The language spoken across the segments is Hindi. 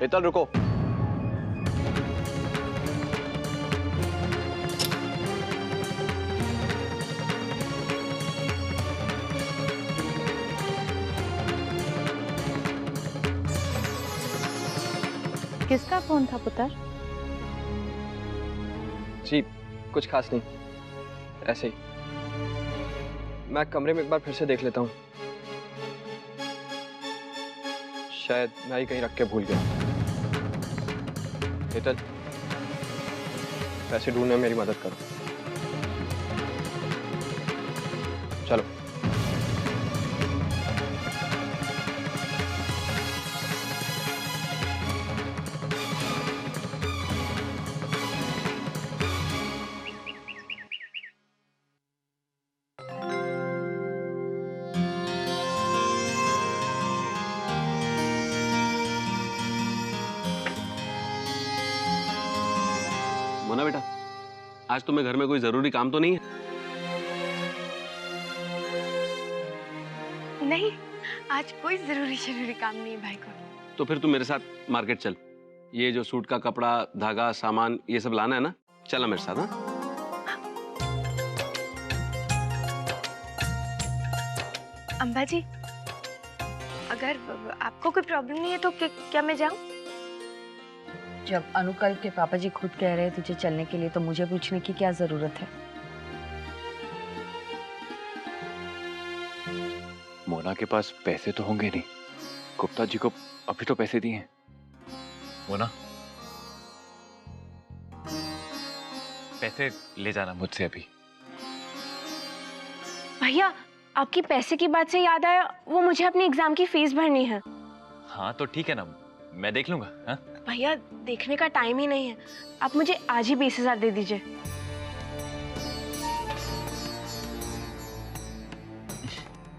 हेतल रुको। किसका फोन था पुत्र? जी कुछ खास नहीं, ऐसे ही। मैं कमरे में एक बार फिर से देख लेता हूँ, शायद मैं ही कहीं रख के भूल गया। हेतल, पैसे ढूंढने में मेरी मदद करो। चलो। मोना बेटा, आज तुम्हें घर में कोई जरूरी काम तो नहीं है? नहीं, आज कोई जरूरी काम नहीं है भाई को। तो फिर तू मेरे साथ मार्केट चल। ये जो सूट का कपड़ा, धागा, सामान ये सब लाना है ना, चला मेरे साथ। हाँ, अम्बा जी, अगर आपको कोई प्रॉब्लम नहीं है तो क्या मैं जाऊं? जब अनुकल के पापा जी खुद कह रहे हैं तुझे चलने के लिए, तो मुझे पूछने की क्या जरूरत है? मोना के पास पैसे तो होंगे नहीं, गुप्ता जी को अभी तो पैसे दिए हैं। मोना, पैसे ले जाना मुझसे अभी। भैया, आपकी पैसे की बात से याद आया, वो मुझे अपनी एग्जाम की फीस भरनी है। हाँ तो ठीक है ना, मैं देख लूंगा। हाँ भैया, देखने का टाइम ही नहीं है, आप मुझे आज ही 20,000 दे दीजिए।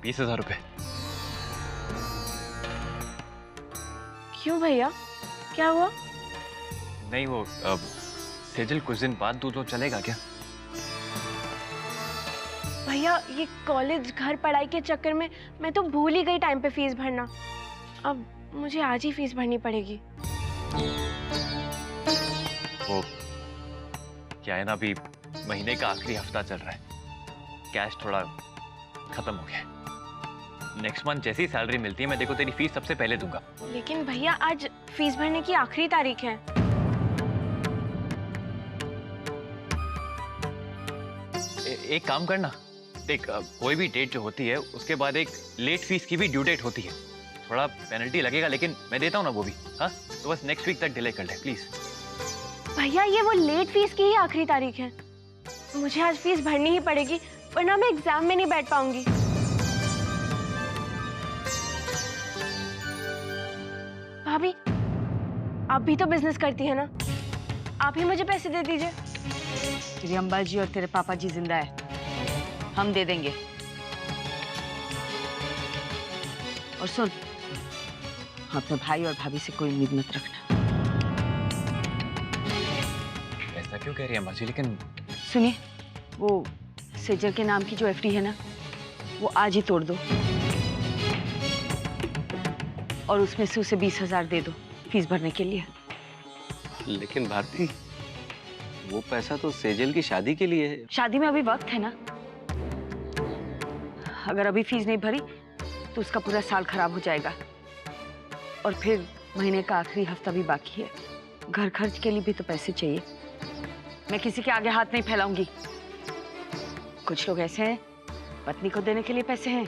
20,000 रुपए? क्यों भैया, क्या हुआ? नहीं वो सेजल कुछ दिन बाद दूँ तो चलेगा क्या? भैया, ये कॉलेज, घर, पढ़ाई के चक्कर में मैं तो भूल ही गई टाइम पे फीस भरना। अब मुझे आज ही फीस भरनी पड़ेगी। वो क्या है ना, अभी महीने का आखिरी हफ्ता चल रहा है, कैश थोड़ा खत्म हो गया है। नेक्स्ट मंथ जैसी सैलरी मिलती है मैं देखो तेरी फीस सबसे पहले दूंगा। लेकिन भैया, आज फीस भरने की आखिरी तारीख है। एक काम करना, देख कोई भी डेट जो होती है उसके बाद एक लेट फीस की भी ड्यू डेट होती है। थोड़ा पेनल्टी लगेगा लेकिन मैं देता हूँ ना वो भी। हाँ तो बस नेक्स्ट वीक तक डिले कर ले प्लीज। भैया, ये वो लेट फीस की ही आखिरी तारीख है, मुझे आज फीस भरनी ही पड़ेगी, वरना मैं एग्जाम में नहीं बैठ पाऊंगी। भाभी, आप भी तो बिजनेस करती है ना, आप ही मुझे पैसे दे दीजिए। तेरी अम्बा जी और तेरे पापा जी जिंदा है, हम दे देंगे। और सुन, अपने भाई और भाभी से कोई उम्मीद मत रखना। ऐसा क्यों कह रही है अम्मा जी? लेकिन सुनिए, वो सेजल के नाम की जो एफडी है ना, वो आज ही तोड़ दो और उसमें से उसे 20,000 दे दो फीस भरने के लिए। लेकिन भारती, वो पैसा तो सेजल की शादी के लिए है। शादी में अभी वक्त है ना, अगर अभी फीस नहीं भरी तो उसका पूरा साल खराब हो जाएगा, और फिर महीने का आखिरी हफ्ता भी बाकी है। घर खर्च के लिए भी तो पैसे चाहिए। मैं किसी के आगे हाथ नहीं फैलाऊंगी। कुछ लोग ऐसे हैं, पत्नी को देने के लिए पैसे हैं,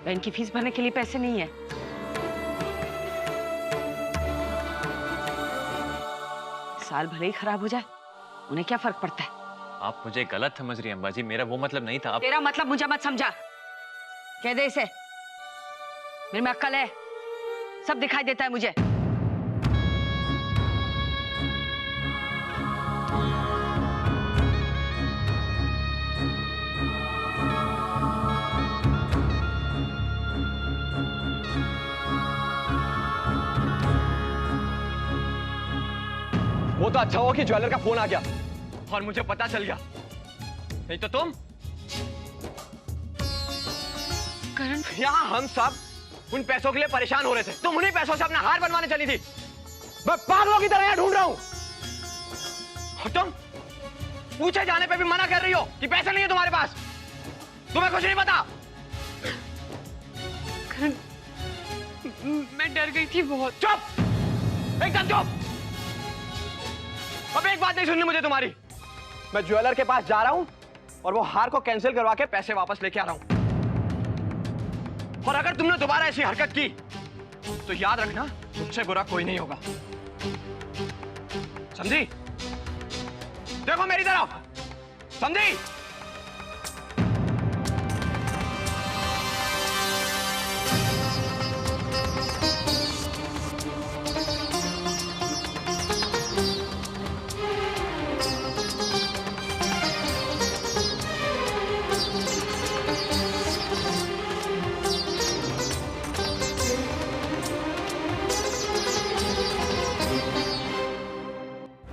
बहन की फीस भरने के लिए पैसे नहीं है। साल भले ही खराब हो जाए, उन्हें क्या फर्क पड़ता है? आप मुझे गलत समझ रही हैं अम्मा जी, मेरा वो मतलब नहीं था। तेरा मतलब मुझे मत समझा। कह दे इसे, मेरे में अक्ल है, सब दिखाई देता है मुझे। वो तो अच्छा हुआ कि ज्वेलर का फोन आ गया और मुझे पता चल गया, नहीं तो तुम यहाँ हम सब उन पैसों के लिए परेशान हो रहे थे, तुम उन्हीं पैसों से अपना हार बनवाने चली थी। मैं पागलों की तरह यहाँ ढूंढ रहा हूँ। और तुम पूछे जाने पे भी मना कर रही हो कि पैसे नहीं है तुम्हारे पास। तुम्हें कुछ नहीं पता। करण, मैं डर गई थी बहुत। चुप, एकदम चुप। अब एक बात नहीं सुननी मुझे तुम्हारी। मैं ज्वेलर के पास जा रहा हूं और वो हार को कैंसिल करवा के पैसे वापस लेके आ रहा हूं। और अगर तुमने दोबारा ऐसी हरकत की तो याद रखना, मुझसे बुरा कोई नहीं होगा। समझी? देखो मेरी तरफ, समझी?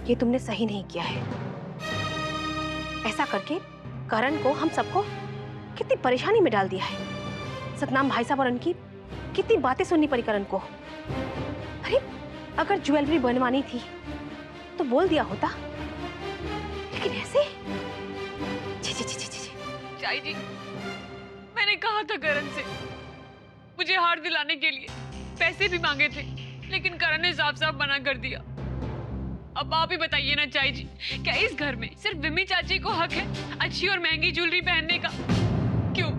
ये तुमने सही नहीं किया है। ऐसा करके करण को, हम सबको कितनी परेशानी में डाल दिया है। सतनाम भाई साहब और उनकी कितनी बातें सुननी पड़ी करण को। अरे अगर ज्वेलरी बनवानी थी तो बोल दिया होता, लेकिन ऐसे। छी छी छी छी छी। चाई जी, मैंने कहा था करण से मुझे हार दिलाने के लिए पैसे भी मांगे थे, लेकिन करण ने साफ साफ मना कर दिया। अब आप ही बताइए ना चाई जी, क्या इस घर में सिर्फ विमी चाची को हक है अच्छी और महंगी ज्वेलरी पहनने का? क्यों?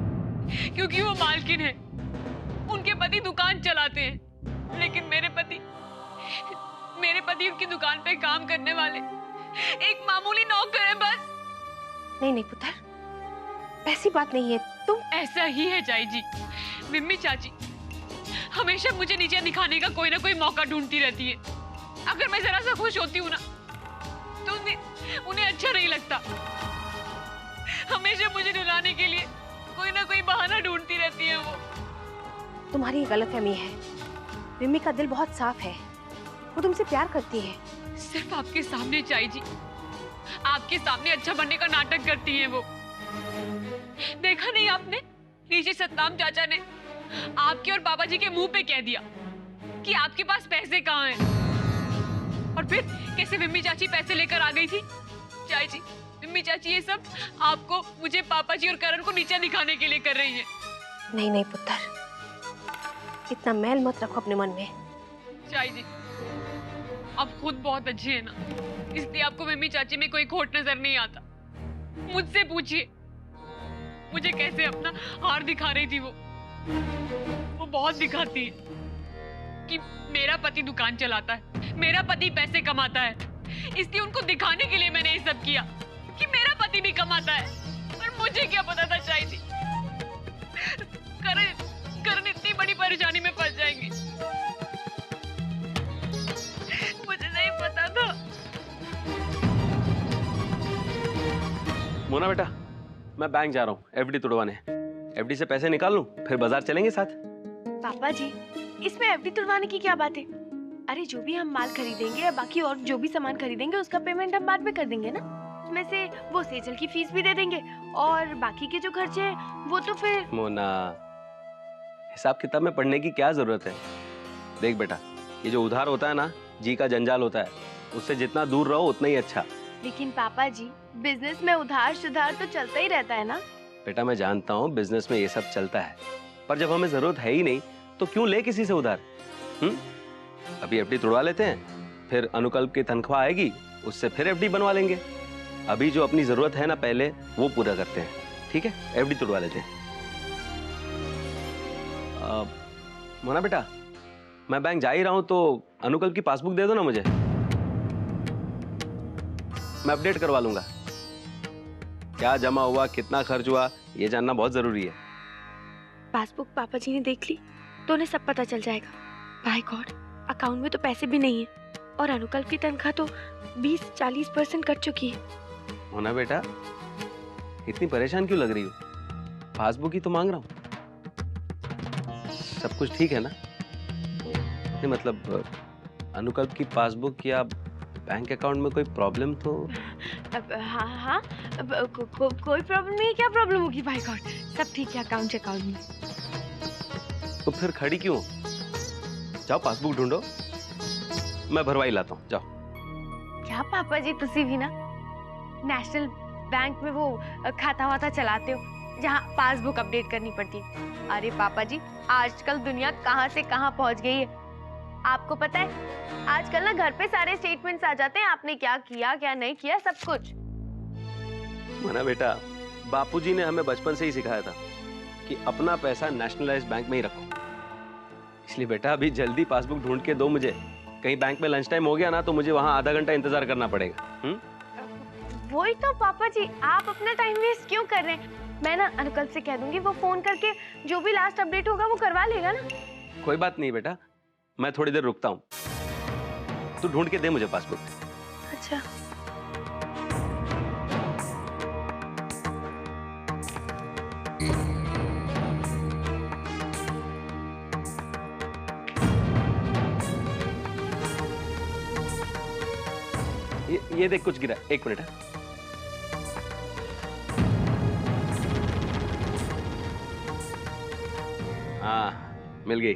क्योंकि वो मालकिन है, उनके पति दुकान चलाते हैं, लेकिन मेरे पति उनकी दुकान पे काम करने वाले एक मामूली नौकर है बस। नहीं नहीं पुत्र, ऐसी बात नहीं है। तुम ऐसा ही है चाई जी। विमी चाची हमेशा मुझे नीचे दिखाने का कोई ना कोई मौका ढूंढती रहती है। अगर मैं जरा सा खुश होती हूँ ना तो उन्हें अच्छा नहीं लगता। हमेशा मुझे रुलाने के लिए कोई ना कोई बहाना ढूंढती रहती है वो। तुम्हारी गलतफहमी है। विमी का दिल बहुत साफ है, वो तुमसे प्यार करती है। सिर्फ आपके सामने चाई जी, आपके सामने अच्छा बनने का नाटक करती है वो। देखा नहीं आपने, नीचे सतनाम चाचा ने आपके और बाबा जी के मुंह पे कह दिया कि आपके पास पैसे कहाँ हैं। और फिर कैसे विम्मी चाची पैसे लेकर आ गई थी। चाची जी, विम्मी चाची ये सब आपको, मुझे, पापा जी और करण को नीचा दिखाने के लिए कर रही है। नहीं नहीं पुत्र, इतना मैल मत रखो अपने मन में। चाची जी, आप खुद बहुत अच्छी है ना, इसलिए आपको विम्मी चाची में कोई खोट नजर नहीं आता। मुझसे पूछिए मुझे कैसे अपना हार दिखा रही थी वो बहुत दिखाती है कि मेरा पति दुकान चलाता है, मेरा पति पैसे कमाता है, इसलिए उनको दिखाने के लिए मैंने ये सब किया कि मेरा पति भी कमाता है। और मुझे क्या पता था चाई जी, करण इतनी बड़ी परेशानी में फंस जाएंगे, मुझे नहीं पता था। मोना बेटा, मैं बैंक जा रहा हूँ एफडी तुड़वाने। एफडी से पैसे निकाल लूँ, फिर बाजार चलेंगे साथ। पापा जी, इसमें एफडी तुड़वाने की क्या बात है? अरे जो भी हम माल खरीदेंगे या बाकी और जो भी सामान खरीदेंगे उसका पेमेंट हम बाद में कर देंगे ना। उसमें से वो सेजल की फीस भी दे देंगे और बाकी के जो खर्चे हैं वो तो फिर। मोना, हिसाब किताब में पढ़ने की क्या जरूरत है? देख बेटा, ये जो उधार होता है ना, जी का जंजाल होता है, उससे जितना दूर रहो उतना ही अच्छा। लेकिन पापा जी, बिजनेस में उधार सुधार तो चलता ही रहता है ना। बेटा मैं जानता हूँ बिजनेस में ये सब चलता है, पर जब हमें जरूरत है ही नहीं तो क्यों ले किसी से उधार? अभी एफडी तुड़वा लेते हैं, फिर अनुकल्प की तनख्वाह आएगी, उससे फिर एफडी बनवा लेंगे। अभी जो अपनी जरूरत है ना पहले वो पूरा करते हैं, ठीक है? एफडी तुड़वा लेते हैं। मोना बेटा, मैं बैंक जा ही रहा हूं तो अनुकल्प की पासबुक दे दो ना मुझे, मैं अपडेट करवा लूंगा। क्या जमा हुआ, कितना खर्च हुआ, ये जानना बहुत जरूरी है। पासबुक पापा जी ने देख ली तो उन्हें सब पता चल जाएगा। बाय गॉड, अकाउंट में तो पैसे भी नहीं है और अनुकल्प की तनख्वाह तो 20-40% कट चुकी है। मोना बेटा, इतनी परेशान क्यों लग रही हो? पासबुक ही तो मांग रहा हूँ। सब कुछ ठीक है ना? नहीं मतलब अनुकल्प की पासबुक या बैंक अकाउंट में कोई प्रॉब्लम तो? हाँ, कोई प्रॉब्लम नहीं है। क्या प्रॉब्लम होगी? बाय गॉड, सब ठीक है अकाउंट में। तो फिर खड़ी क्यों? जाओ पासबुक ढूंढो। मैं भरवाई लाता हूँ, जाओ। क्या पापा जी तुसी भी ना नेशनल बैंक में वो खाता वाता चलाते हो जहाँ पासबुक अपडेट करनी पड़ती है। अरे पापा जी आजकल दुनिया कहाँ से कहाँ पहुँच गई है। आपको पता है आजकल ना घर पे सारे स्टेटमेंट्स आ जाते हैं, आपने क्या किया क्या नहीं किया सब कुछ। मना बेटा, बापूजी ने हमें बचपन से ही सिखाया था कि अपना पैसा नेशनलाइज्ड बैंक में ही रखो। इसलिए बेटा अभी जल्दी पासबुक ढूंढ के दो मुझे। कहीं बैंक में लंच टाइम हो गया ना तो मुझे वहां आधा घंटा इंतजार करना पड़ेगा। वही तो पापा जी, आप अपना टाइम वेस्ट क्यों कर रहे हैं? मैं ना अनुकल्प से कह दूंगी, वो फोन करके जो भी लास्ट अपडेट होगा वो करवा लेगा ना। कोई बात नहीं बेटा, मैं थोड़ी देर रुकता हूँ, तू ढूंढ के दे मुझे पासबुक। अच्छा ये देख कुछ गिरा, एक मिनट है। हाँ मिल गई।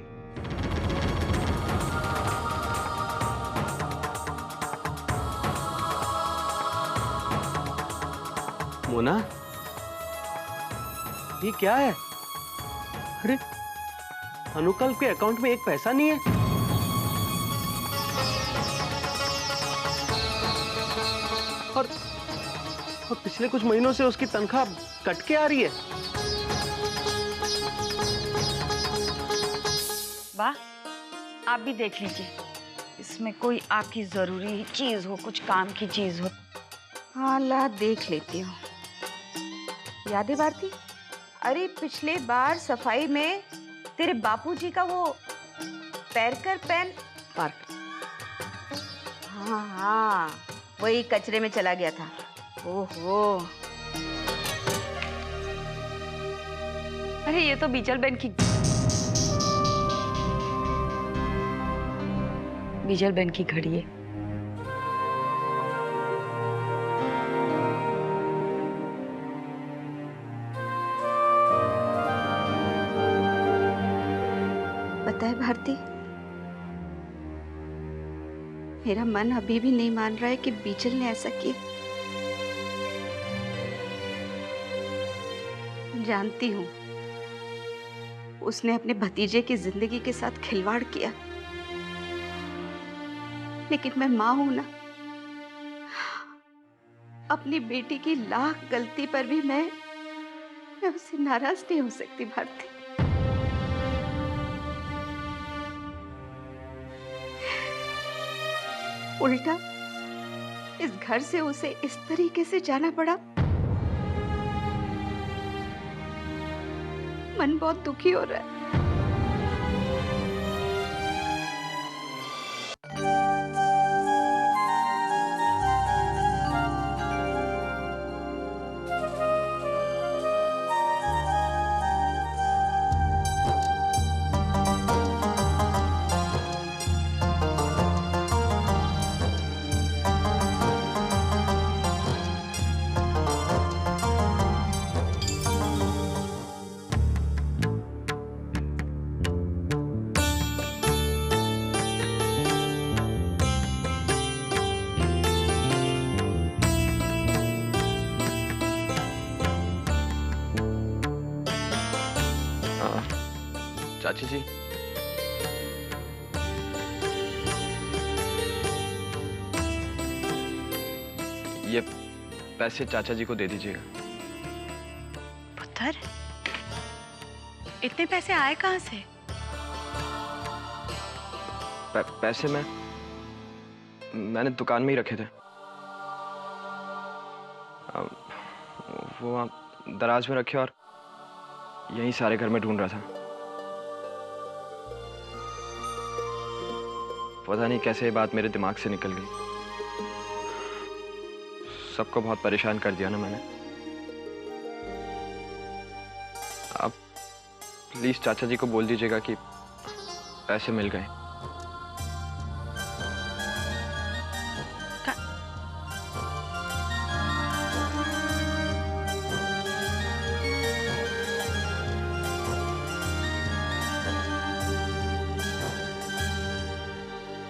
मोना, ये क्या है? अरे अनुकल्प के अकाउंट में एक पैसा नहीं है। और पिछले कुछ महीनों से उसकी तनख्वाह कट के आ रही है। वाह, आप भी देख लीजिए, इसमें कोई आपकी जरूरी चीज हो, कुछ काम की चीज हो। हाँ ला देख लेती हूँ। याद है भारती, अरे पिछले बार सफाई में तेरे बापूजी का वो पैर कर पेन पार्क, हाँ हाँ वही कचरे में चला गया था। ओहो, अरे ये तो बीजल बहन की घड़ी है। पता है भारती, मेरा मन अभी भी नहीं मान रहा है कि बीजल ने ऐसा किया। जानती हूँ उसने अपने भतीजे की जिंदगी के साथ खिलवाड़ किया, लेकिन मैं माँ हूं ना, अपनी बेटी की लाख गलती पर भी मैं उससे नाराज नहीं हो सकती भारती। उल्टा इस घर से उसे इस तरीके से जाना पड़ा, मन बहुत दुखी हो रहा है। चाची जी, ये पैसे चाचा जी को दे दीजिएगा। पुत्र, इतने पैसे आए कहाँ से? पैसे मैंने दुकान में ही रखे थे। वो दराज में रखे और यहीं सारे घर में ढूंढ रहा था। पता नहीं कैसे ये बात मेरे दिमाग से निकल गई। सबको बहुत परेशान कर दिया ना मैंने। आप प्लीज चाचा जी को बोल दीजिएगा कि पैसे मिल गए।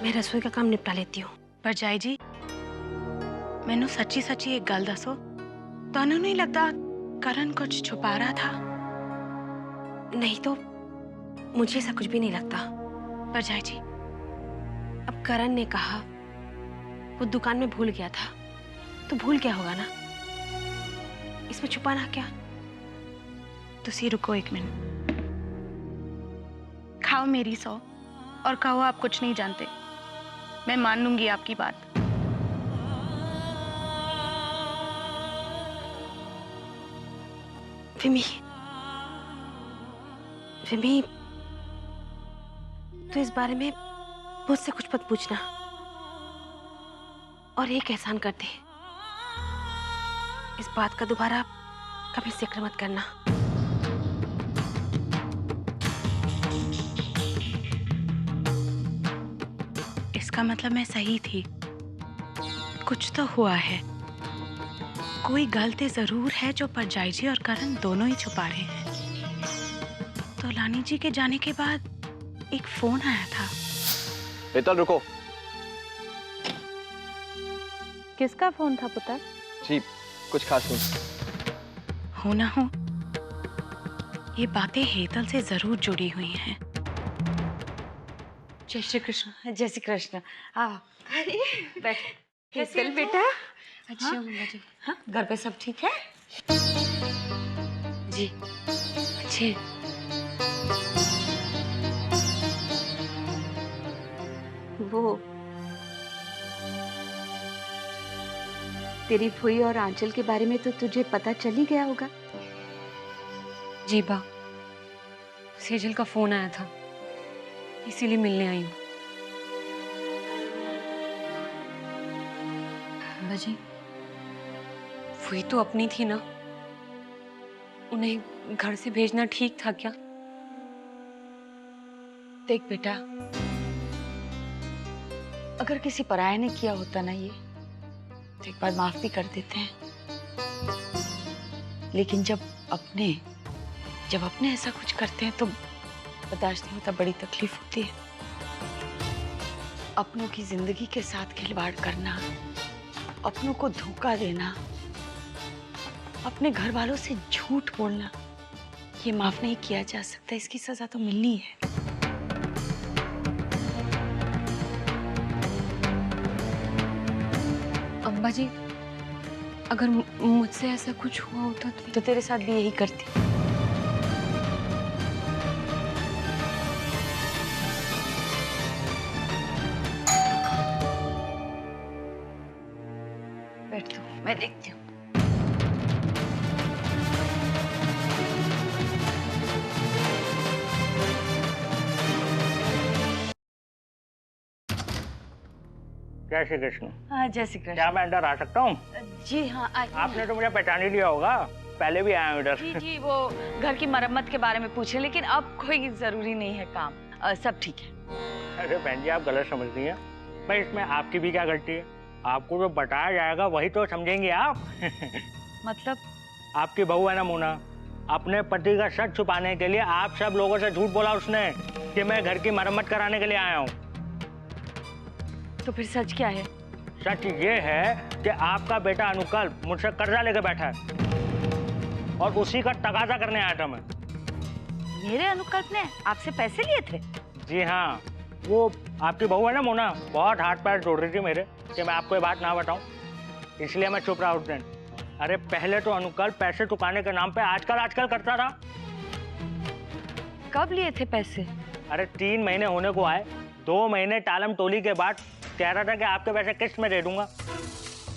मैं रसोई का काम निपटा लेती हूँ। भरजाई जी, मैनू सच्ची सच्ची एक गल दसो, ਤੁਹਾਨੂੰ नहीं लगता करण कुछ छुपा रहा था? नहीं तो मुझे ऐसा कुछ भी नहीं लगता। भरजाई जी, अब करण ने कहा वो दुकान में भूल गया था, तो भूल गया होगा ना, इसमें छुपाना क्या। तुसी रुको एक मिनट, खाओ मेरी सौ और कहो आप कुछ नहीं जानते। मैं मान लूंगी आपकी बात। विमी, विमी, तो इस बारे में मुझसे कुछ मत पूछना, और एक एहसान कर दे, इस बात का दोबारा कभी जिक्र मत करना। इसका मतलब मैं सही थी, कुछ तो हुआ है, कोई गलती जरूर है जो परजाई जी और करण दोनों ही छुपा रहे हैं। तो लानी जी के जाने के बाद एक फोन आया था। हेतल रुको। किसका फोन था पुत्र? जी कुछ खास नहीं। हो ना हो, ये बातें हेतल से जरूर जुड़ी हुई हैं। जय श्री कृष्ण। जय श्री कृष्ण। आ बैठ। हेतल बेटा, अच्छा मम्मा जी। हाँ, घर पे सब ठीक है? जी अच्छे। वो तेरी फुई और आंचल के बारे में तो तुझे पता चल ही गया होगा। जी बा, सेजल का फोन आया था, इसीलिए मिलने आई हूँ। बाजी, फुई तो अपनी थी ना, उन्हें घर से भेजना ठीक था क्या? देख बेटा, अगर किसी पराये ने किया होता ना ये, तो एक बार माफ भी कर देते हैं, लेकिन जब अपने ऐसा कुछ करते हैं तो बर्दाश्त नहीं होता, बड़ी तकलीफ होती है। अपनों की जिंदगी के साथ खिलवाड़ करना, अपनों को धोखा देना, अपने घर वालों से झूठ बोलना, ये माफ नहीं किया जा सकता, इसकी सजा तो मिलनी है। अम्बा जी, अगर मुझसे ऐसा कुछ हुआ होता तो तेरे साथ भी यही करती। बैठ तू, मैं देखती हूँ। जय श्री कृष्ण। हाँ जय श्री कृष्ण। क्या मैं अंदर आ सकता हूँ? जी हाँ आइए। आपने तो मुझे पहचान ही लिया होगा, पहले भी आया हूँ इधर। जी वो घर की मरम्मत के बारे में पूछे, लेकिन अब कोई जरूरी नहीं है काम, सब ठीक है। अरे बहन जी, आप गलत समझ रही हैं। भाई इसमें आपकी भी क्या गलती है? आपको जो बताया जाएगा वही तो समझेंगे आप। मतलब? आपकी बहू है ना मोना, अपने पति का सच छुपाने के लिए आप सब लोगों से झूठ बोला उसने कि मैं घर की मरम्मत कराने के लिए आया हूँ। तो फिर सच क्या है? सच ये है कि आपका बेटा अनुकल्प मुझसे कर्जा लेके बैठा है और उसी का तगाजा करने आया था मैं। मेरे अनुकल्प ने आपसे पैसे लिए थे? जी हाँ, वो आपकी बहू है ना मोना, बहुत हाथ पैर जोड़ रही थी मेरे कि मैं आपको ये बात ना बताऊं, इसलिए मैं चुप रहा उस दिन। अरे पहले तो अनुकल्प पैसे चुकाने के नाम पे आजकल करता था। कब लिए थे पैसे? अरे 3 महीने होने को आए, 2 महीने टालम टोली के बाद कह रहा था कि आपके पैसे किस्त में दे दूंगा।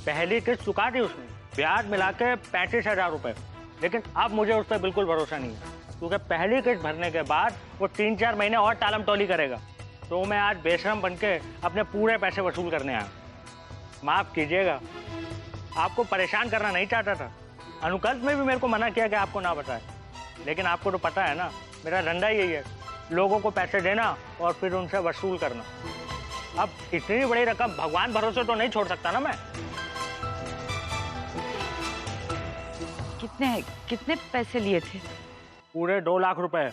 पहली किस्त चुका दी उसने, ब्याज मिला के 35,000 रुपए, लेकिन अब मुझे उस पर बिल्कुल भरोसा नहीं है, क्योंकि पहली किस्त भरने के बाद वो 3-4 महीने और टालम टोली करेगा। तो मैं आज बेशरम बन के अपने पूरे पैसे वसूल करने आया। माफ कीजिएगा, आपको परेशान करना नहीं चाहता था। अनुकल्प में भी मेरे को मना किया कि आपको ना बताए, लेकिन आपको तो पता है ना मेरा धंधा यही है, लोगों को पैसे देना और फिर उनसे वसूल करना। अब इतनी बड़ी रकम भगवान भरोसे तो नहीं छोड़ सकता ना मैं। कितने पैसे लिए थे? पूरे 2 लाख रुपए।